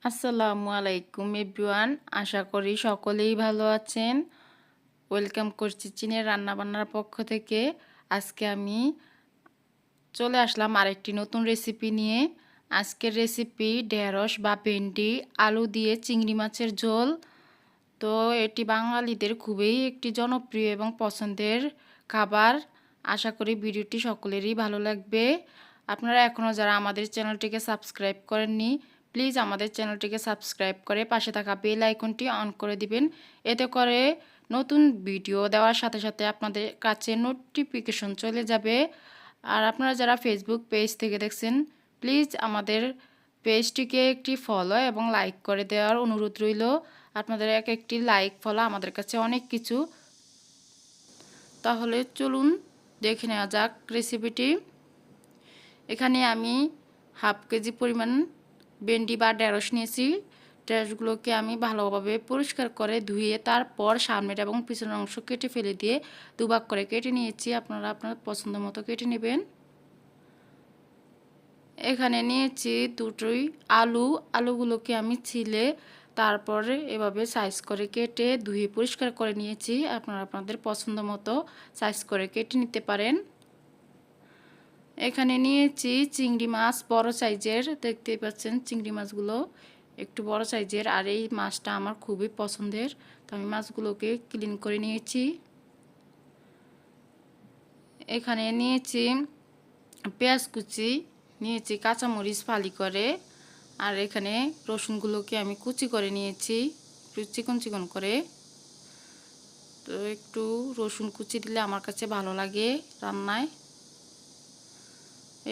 আসসালামু আলাইকুম এভরিওয়ান, আশা করি সকলেই ভালো আছেন। ওয়েলকাম করছি চীনের রান্নাবান্নার পক্ষ থেকে। আজকে আমি চলে আসলাম আরেকটি নতুন রেসিপি নিয়ে। আজকের রেসিপি ঢেঁড়স বা ভেন্ডি আলু দিয়ে চিংড়ি মাছের ঝোল। তো এটি বাঙালিদের খুবই একটি জনপ্রিয় এবং পছন্দের খাবার। আশা করি ভিডিওটি সকলেরই ভালো লাগবে। আপনারা এখনও যারা আমাদের চ্যানেলটিকে সাবস্ক্রাইব করেননি, প্লিজ আমাদের চ্যানেলটিকে সাবস্ক্রাইব করে পাশে থাকা বেল আইকনটি অন করে দিবেন। এতে করে নতুন ভিডিও দেওয়ার সাথে সাথে আপনাদের কাছে নোটিফিকেশন চলে যাবে। আর আপনারা যারা ফেসবুক পেজ থেকে দেখছেন, প্লিজ আমাদের পেজটিকে একটি ফলো এবং লাইক করে দেওয়ার অনুরোধ রইল। আপনাদের এক একটি লাইক ফলো আমাদের কাছে অনেক কিছু। তাহলে চলুন দেখে নেওয়া যাক রেসিপিটি। এখানে আমি হাফ কেজি পরিমাণ ভেন্ডি বা ঢেঁড়স নিয়েছি। ঢেঁড়সগুলোকে আমি ভালোভাবে পরিষ্কার করে ধুয়ে তারপর সামনের এবং পিছনের অংশ কেটে ফেলে দিয়ে দুভাগ করে কেটে নিয়েছি। আপনারা আপনার পছন্দ মতো কেটে নেবেন। এখানে নিয়েছি দুটোই আলুগুলোকে আমি ছিলে তারপরে এভাবে সাইজ করে কেটে ধুয়ে পরিষ্কার করে নিয়েছি। আপনারা আপনাদের পছন্দ মতো সাইজ করে কেটে নিতে পারেন। এখানে নিয়েছি চিংড়ি মাছ বড় সাইজের, দেখতেই পাচ্ছেন চিংড়ি মাছগুলো একটু বড় সাইজের। আর এই মাছটা আমার খুবই পছন্দের, তো আমি মাছগুলোকে ক্লিন করে নিয়েছি। এখানে নিয়েছি পেঁয়াজ কুচি, নিয়েছি কাঁচামরিচ ফালি করে, আর এখানে রসুনগুলোকে আমি কুচি করে নিয়েছি একটু চিকন চিকন করে। তো একটু রসুন কুচি দিলে আমার কাছে ভালো লাগে রান্নায়।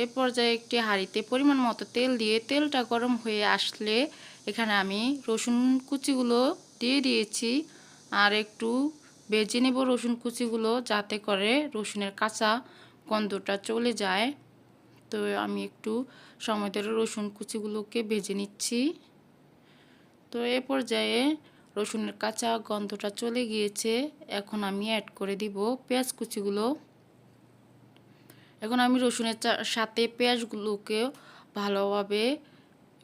এই পর্যায়ে একটি হাঁড়িতে পরিমাণ মতো তেল দিয়ে তেলটা গরম হয়ে আসলে এখানে আমি রসুন কুচিগুলো দিয়ে দিয়েছি। আর একটু ভেজে নেব রসুন কুচিগুলো, যাতে করে রসুনের কাঁচা গন্ধটা চলে যায়। তো আমি একটু সময় ধরে রসুন কুচিগুলোকে ভেজে নিচ্ছি। তো এ পর্যায়ে রসুনের কাঁচা গন্ধটা চলে গিয়েছে। এখন আমি অ্যাড করে দিব পেঁয়াজ কুচিগুলো। এখন আমি রসুনের সাথে পেঁয়াজগুলোকে ভালোভাবে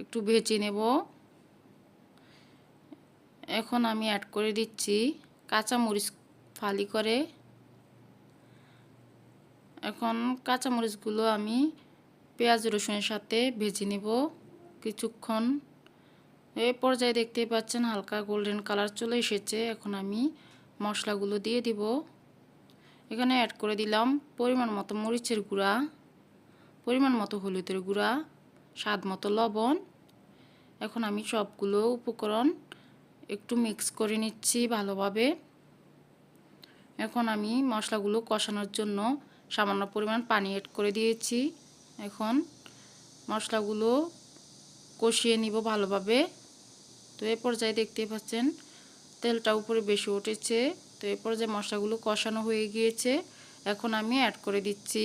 একটু ভেজে নেব। এখন আমি অ্যাড করে দিচ্ছি কাঁচামরিচ ফালি করে। এখন কাঁচামরিচগুলো আমি পেঁয়াজ রসুনের সাথে ভেজে নেব কিছুক্ষণ। এই পর্যায়ে দেখতেই পাচ্ছেন হালকা গোল্ডেন কালার চলে এসেছে। এখন আমি মশলাগুলো দিয়ে দিব। এখানে অ্যাড করে দিলাম পরিমাণ মতো মরিচের গুঁড়া, পরিমাণ মতো হলুদের গুঁড়া, স্বাদ মতো লবণ। এখন আমি সবগুলো উপকরণ একটু মিক্স করে নিচ্ছি ভালোভাবে। এখন আমি মশলাগুলো কষানোর জন্য সামান্য পরিমাণ পানি অ্যাড করে দিয়েছি। এখন মশলাগুলো কষিয়ে নিব ভালোভাবে। তো এই পর্যায়ে দেখতে পাচ্ছেন তেলটা উপরে বেশি উঠেছে। তো এই পর্যায়ে মশলাগুলো কষানো হয়ে গিয়েছে। এখন আমি অ্যাড করে দিচ্ছি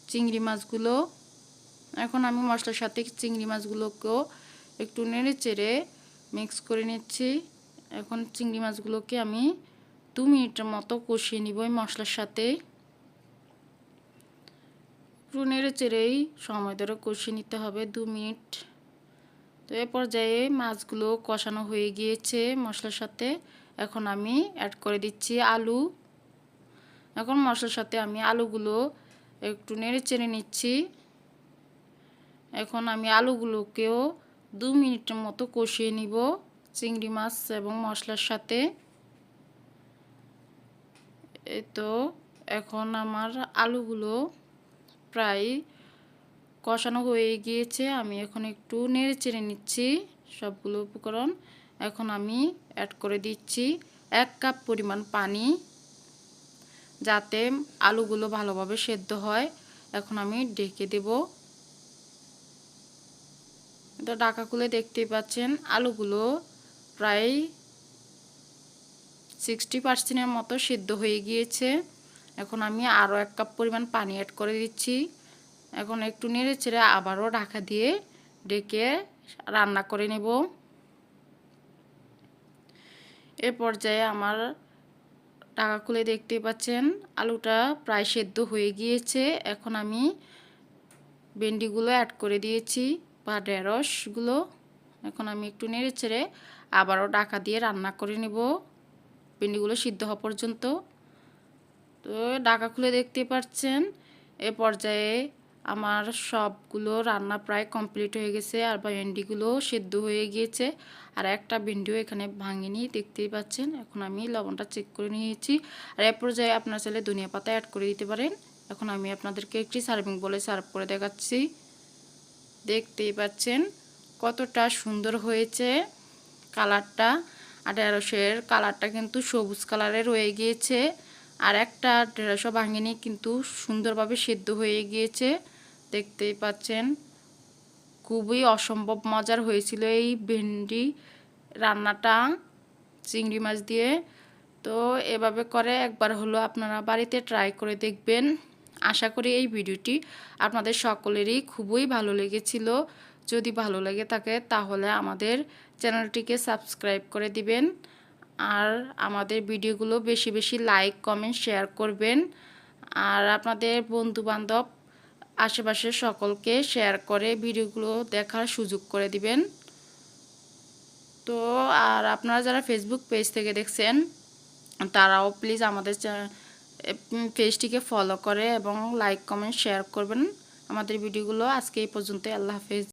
চিংড়ি মাছগুলো। এখন আমি মশলার সাথে চিংড়ি মাছগুলোকেও একটু নেড়ে চেড়ে মিক্স করে নিচ্ছি। এখন চিংড়ি মাছগুলোকে আমি 2 মিনিটের মতো কষিয়ে নিব এই মশলার সাথে। একটু নেড়ে চেড়েই সময় ধরে কষিয়ে নিতে হবে 2 মিনিট। তো এ পর্যায়ে মাছগুলো কষানো হয়ে গিয়েছে মশলার সাথে। এখন আমি অ্যাড করে দিচ্ছি আলু। এখন মশলার সাথে আমি আলুগুলো একটু নেড়ে চেড়ে নিচ্ছি। এখন আমি আলুগুলোকেও 2 মিনিটের মতো কষিয়ে নিব চিংড়ি মাছ এবং মশলার সাথে। এই তো এখন আমার আলুগুলো প্রায় কষানো হয়ে গিয়েছে। আমি এখন একটু নেড়ে চেড়ে নিচ্ছি সবগুলো উপকরণ। এখন আমি অ্যাড করে দিচ্ছি 1 কাপ পরিমাণ পানি, যাতে আলুগুলো ভালোভাবে সেদ্ধ হয়। এখন আমি ঢেকে দেব। তো ঢাকা খুলে দেখতেই পাচ্ছেন আলুগুলো প্রায় 60% মতো সিদ্ধ হয়ে গিয়েছে। এখন আমি আরও 1 কাপ পরিমাণ পানি অ্যাড করে দিচ্ছি। এখন একটু নেড়ে চেড়ে আবারও ঢাকা দিয়ে ঢেকে রান্না করে নেব। এ পর্যায়ে আমার ঢাকা খুলে দেখতে পাচ্ছেন আলুটা প্রায় সেদ্ধ হয়ে গিয়েছে। এখন আমি ভেন্ডিগুলো অ্যাড করে দিয়েছি বা ঢেঁড়সগুলো। এখন আমি একটু নেড়ে চেড়ে আবারও ঢাকা দিয়ে রান্না করে নেব ভেন্ডিগুলো সিদ্ধ হওয়া পর্যন্ত। তো ঢাকা খুলে দেখতে পাচ্ছেন এ পর্যায়ে আমার সবগুলো রান্না প্রায় কমপ্লিট হয়ে গেছে, আর ভেন্ডিগুলো সিদ্ধ হয়ে গিয়েছে, আর একটা ভেন্ডিও এখানে ভাঙিনি দেখতেই পাচ্ছেন। এখন আমি লবণটা চেক করে নিয়েছি, আর এ পর্যায়ে আপনার চাইলে ধনিয়া পাতা অ্যাড করে দিতে পারেন। এখন আমি আপনাদেরকে একটি সার্ভিং বলে সার্ভ করে দেখাচ্ছি। দেখতেই পাচ্ছেন কতটা সুন্দর হয়েছে কালারটা, আর ঢেঁড়সের কালারটা কিন্তু সবুজ কালারে রয়ে গিয়েছে, আর একটা ঢেঁড়সও ভাঙেনি কিন্তু সুন্দরভাবে সিদ্ধ হয়ে গিয়েছে। দেখতেই পাচ্ছেন খুবই অসম্ভব মজার হয়েছিল এই ভেন্ডি রান্নাটা চিংড়ি মাছ দিয়ে। তো এভাবে করে একবার হলো আপনারা বাড়িতে ট্রাই করে দেখবেন। আশা করি এই ভিডিওটি আপনাদের সকলেরই খুবই ভালো লেগেছিল। যদি ভালো লেগে থাকে তাহলে আমাদের চ্যানেলটিকে সাবস্ক্রাইব করে দিবেন, আর আমাদের ভিডিওগুলো বেশি বেশি লাইক কমেন্ট শেয়ার করবেন, আর আপনাদের বন্ধুবান্ধব আশেপাশের সকলকে শেয়ার করে ভিডিওগুলো দেখার সুযোগ করে দিবেন। তো আর আপনারা যারা ফেসবুক পেজ থেকে দেখছেন তারাও প্লিজ আমাদের পেজটিকে ফলো করে এবং লাইক কমেন্ট শেয়ার করবেন আমাদের ভিডিওগুলো। আজকে এই পর্যন্ত, আল্লাহ হাফেজ।